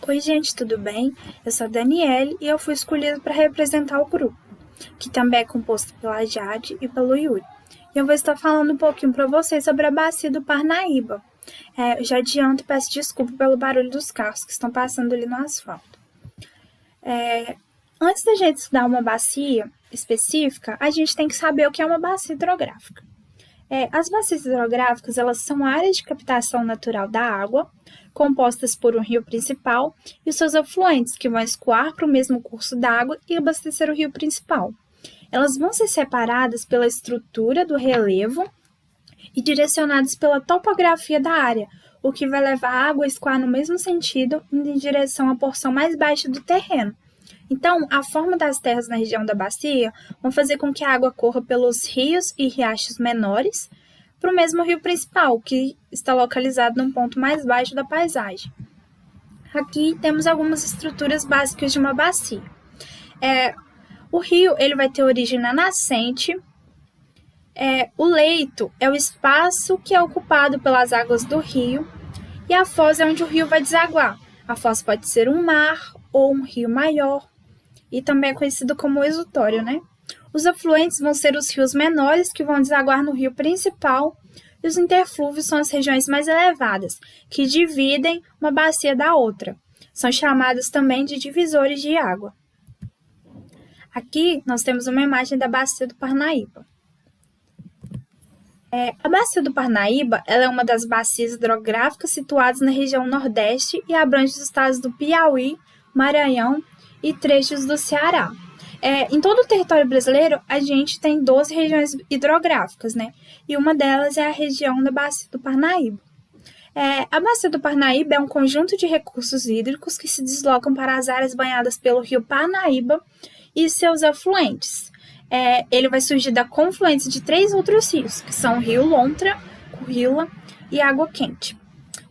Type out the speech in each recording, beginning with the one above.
Oi, gente, tudo bem? Eu sou a Daniele e eu fui escolhida para representar o grupo, que também é composto pela Jade e pelo Yuri. E eu vou estar falando um pouquinho para vocês sobre a bacia do Parnaíba. Eu já adianto e peço desculpa pelo barulho dos carros que estão passando ali no asfalto. Antes da gente estudar uma bacia específica, a gente tem que saber o que é uma bacia hidrográfica. As bacias hidrográficas, elas são áreas de captação natural da água, compostas por um rio principal e seus afluentes, que vão escoar para o mesmo curso d'água e abastecer o rio principal. Elas vão ser separadas pela estrutura do relevo e direcionadas pela topografia da área, o que vai levar a água a escoar no mesmo sentido, indo em direção à porção mais baixa do terreno. Então, a forma das terras na região da bacia vão fazer com que a água corra pelos rios e riachos menores para o mesmo rio principal, que está localizado num ponto mais baixo da paisagem. Aqui temos algumas estruturas básicas de uma bacia. O rio ele vai ter origem na nascente. O leito é o espaço que é ocupado pelas águas do rio, e a foz é onde o rio vai desaguar. A foz pode ser um mar ou um rio maior, e também é conhecido como exutório, né? Os afluentes vão ser os rios menores, que vão desaguar no rio principal, e os interflúvios são as regiões mais elevadas, que dividem uma bacia da outra. São chamados também de divisores de água. Aqui nós temos uma imagem da bacia do Parnaíba. A bacia do Parnaíba ela é uma das bacias hidrográficas situadas na região Nordeste e abrange os estados do Piauí, Maranhão e trechos do Ceará. Em todo o território brasileiro, a gente tem 12 regiões hidrográficas, né? E uma delas é a região da Bacia do Parnaíba. A Bacia do Parnaíba é um conjunto de recursos hídricos que se deslocam para as áreas banhadas pelo rio Parnaíba e seus afluentes. Ele vai surgir da confluência de 3 outros rios, que são o rio Lontra, Currila e Água Quente.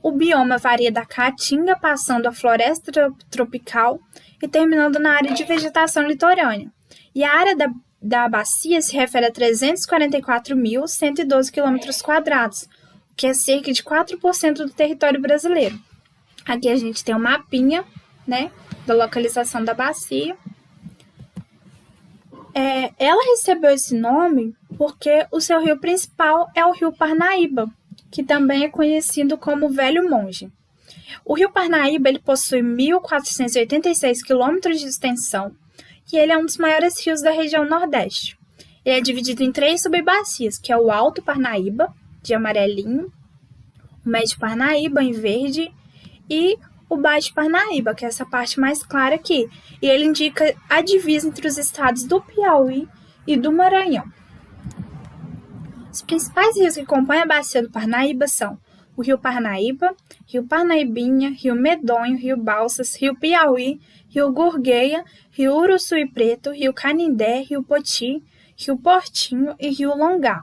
O bioma varia da caatinga, passando a floresta tropical e terminando na área de vegetação litorânea. E a área da bacia se refere a 344.112 km², o que é cerca de 4% do território brasileiro. Aqui a gente tem um mapinha, né, da localização da bacia. Ela recebeu esse nome porque o seu rio principal é o rio Parnaíba, que também é conhecido como Velho Monge. O rio Parnaíba ele possui 1.486 quilômetros de extensão e ele é um dos maiores rios da região Nordeste. Ele é dividido em 3 subbacias, que é o Alto Parnaíba, de amarelinho, o Médio Parnaíba, em verde, e o Baixo Parnaíba, que é essa parte mais clara aqui. E ele indica a divisa entre os estados do Piauí e do Maranhão. Os principais rios que compõem a bacia do Parnaíba são o Rio Parnaíba, Rio Parnaibinha, Rio Medonho, Rio Balsas, Rio Piauí, Rio Gurgueia, Rio Uruçuí Preto, Rio Canindé, Rio Poti, Rio Portinho e Rio Longá.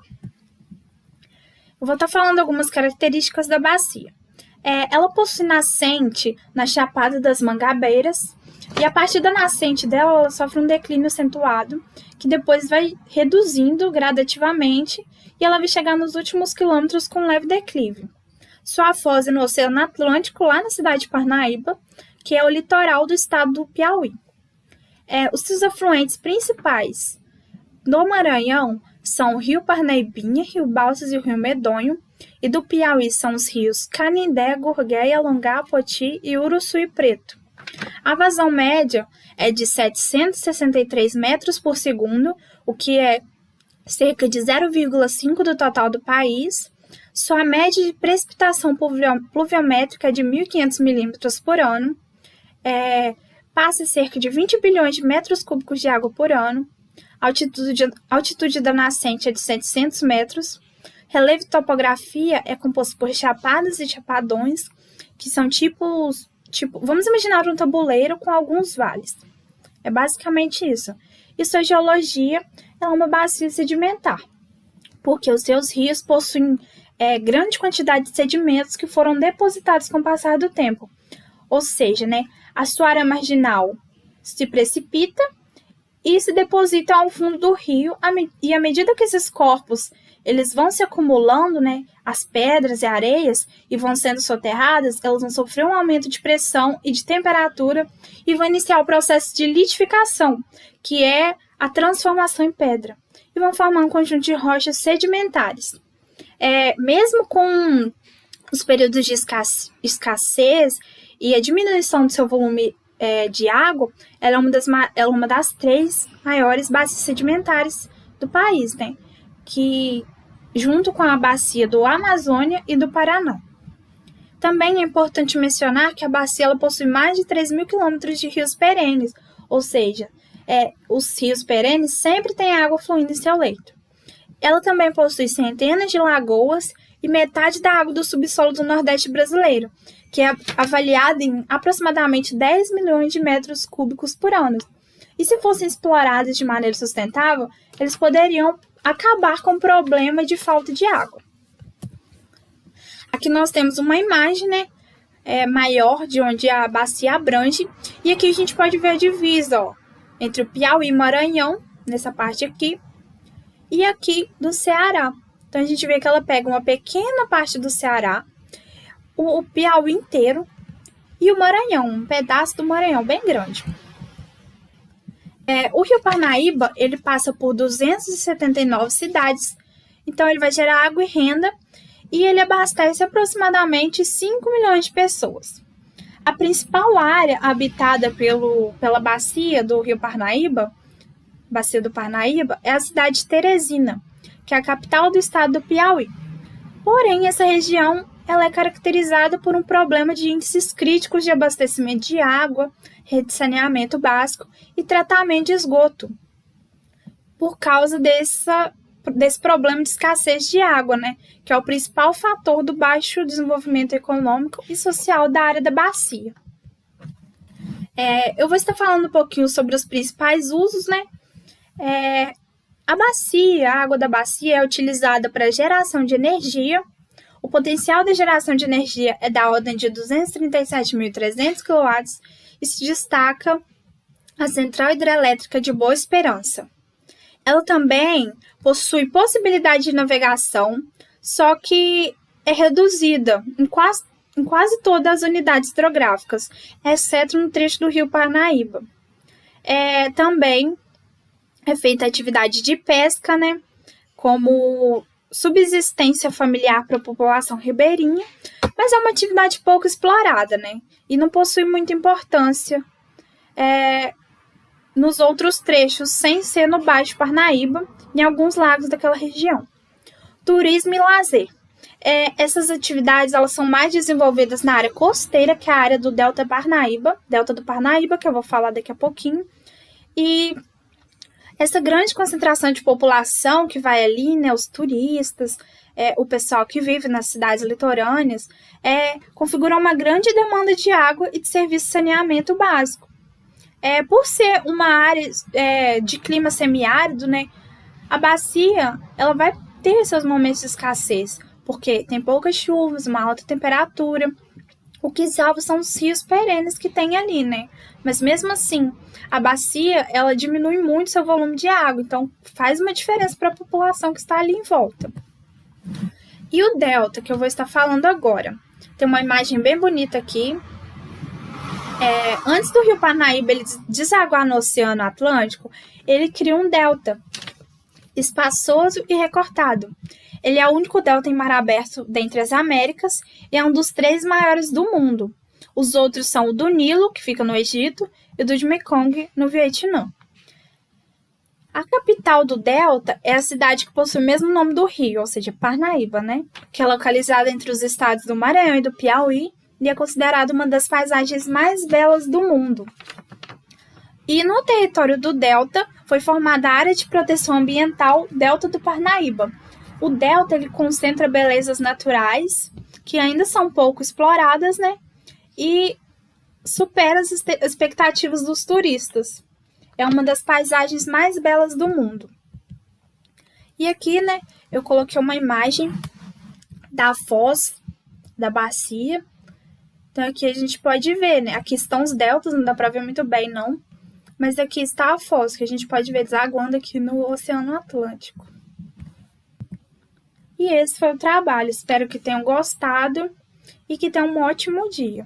Eu vou estar falando algumas características da bacia. Ela possui nascente na Chapada das Mangabeiras, e a partir da nascente dela, ela sofre um declínio acentuado, que depois vai reduzindo gradativamente, e ela vai chegar nos últimos quilômetros com um leve declive. Sua foz é no Oceano Atlântico, lá na cidade de Parnaíba, que é o litoral do estado do Piauí. Os seus afluentes principais do Maranhão são o Rio Parnaibinha, Rio Balsas e o Rio Medonho, e do Piauí são os rios Canindé, Gurgueia, Longá, Poti e Uruçuí Preto. A vazão média é de 763 metros por segundo, o que é cerca de 0,5 do total do país. Sua média de precipitação pluviométrica é de 1.500 milímetros por ano. Passa cerca de 20 bilhões de metros cúbicos de água por ano. A altitude da nascente é de 700 metros. Relevo e topografia é composto por chapadas e chapadões, que são vamos imaginar um tabuleiro com alguns vales. É basicamente isso. E sua geologia é uma bacia sedimentar, porque os seus rios possuem grande quantidade de sedimentos que foram depositados com o passar do tempo. Ou seja, a sua área marginal se precipita e se depositam ao fundo do rio, e à medida que esses corpos eles vão se acumulando, né, as pedras e areias, e vão sendo soterradas, elas vão sofrer um aumento de pressão e de temperatura e vão iniciar o processo de litificação, que é a transformação em pedra, e vão formar um conjunto de rochas sedimentares. Mesmo com os períodos de escassez e a diminuição do seu volume de água, ela é uma das 3 maiores bacias sedimentares do país, né? Que, junto com a bacia do Amazônia e do Paraná. Também é importante mencionar que a bacia ela possui mais de 3.000 quilômetros de rios perenes, ou seja, os rios perenes sempre têm água fluindo em seu leito. Ela também possui centenas de lagoas e metade da água do subsolo do Nordeste brasileiro, que é avaliada em aproximadamente 10 milhões de metros cúbicos por ano. E se fossem exploradas de maneira sustentável, eles poderiam acabar com o problema de falta de água. Aqui nós temos uma imagem, né, maior de onde a bacia abrange, e aqui a gente pode ver a divisa, ó, entre o Piauí e Maranhão, nessa parte aqui, e aqui do Ceará. Então a gente vê que ela pega uma pequena parte do Ceará, o Piauí inteiro e o Maranhão, um pedaço do Maranhão bem grande. O Rio Parnaíba, ele passa por 279 cidades, então ele vai gerar água e renda, e ele abastece aproximadamente 5 milhões de pessoas. A principal área habitada pela bacia do Rio Parnaíba, bacia do Parnaíba, é a cidade de Teresina, que é a capital do estado do Piauí. Porém, essa região ela é caracterizada por um problema de índices críticos de abastecimento de água, rede de saneamento básico e tratamento de esgoto, por causa desse problema de escassez de água, né, que é o principal fator do baixo desenvolvimento econômico e social da área da bacia. Eu vou estar falando um pouquinho sobre os principais usos, né? A água da bacia é utilizada para geração de energia. O potencial de geração de energia é da ordem de 237.300 kW e se destaca a Central Hidrelétrica de Boa Esperança. Ela também possui possibilidade de navegação, só que é reduzida em quase todas as unidades hidrográficas, exceto no trecho do Rio Parnaíba. Também é feita atividade de pesca, né, como subsistência familiar para a população ribeirinha, mas é uma atividade pouco explorada, né, e não possui muita importância nos outros trechos, sem ser no Baixo Parnaíba, em alguns lagos daquela região. Turismo e lazer. Essas atividades elas são mais desenvolvidas na área costeira, que é a área do Delta do Parnaíba, que eu vou falar daqui a pouquinho, e essa grande concentração de população que vai ali, né, os turistas, o pessoal que vive nas cidades litorâneas, configura uma grande demanda de água e de serviço de saneamento básico. Por ser uma área de clima semiárido, né, a bacia ela vai ter seus momentos de escassez, porque tem poucas chuvas, uma alta temperatura. O que salva são os rios perenes que tem ali, né? Mas mesmo assim, a bacia ela diminui muito seu volume de água, então faz uma diferença para a população que está ali em volta. E o delta, que eu vou estar falando agora, tem uma imagem bem bonita aqui. Antes do Rio Parnaíba ele desaguar no Oceano Atlântico, ele cria um delta espaçoso e recortado. Ele é o único delta em mar aberto dentre as Américas e é um dos 3 maiores do mundo. Os outros são o do Nilo, que fica no Egito, e o do Mekong, no Vietnã. A capital do delta é a cidade que possui o mesmo nome do rio, ou seja, Parnaíba, né? Que é localizada entre os estados do Maranhão e do Piauí e é considerada uma das paisagens mais belas do mundo. E no território do delta foi formada a área de proteção ambiental Delta do Parnaíba. O delta ele concentra belezas naturais que ainda são pouco exploradas, né? E supera as expectativas dos turistas. É uma das paisagens mais belas do mundo. E aqui, né, eu coloquei uma imagem da foz da bacia. Então aqui a gente pode ver, né? Aqui estão os deltas, não dá para ver muito bem, não. Mas aqui está a foz, que a gente pode ver desaguando aqui no Oceano Atlântico. E esse foi o trabalho. Espero que tenham gostado e que tenham um ótimo dia.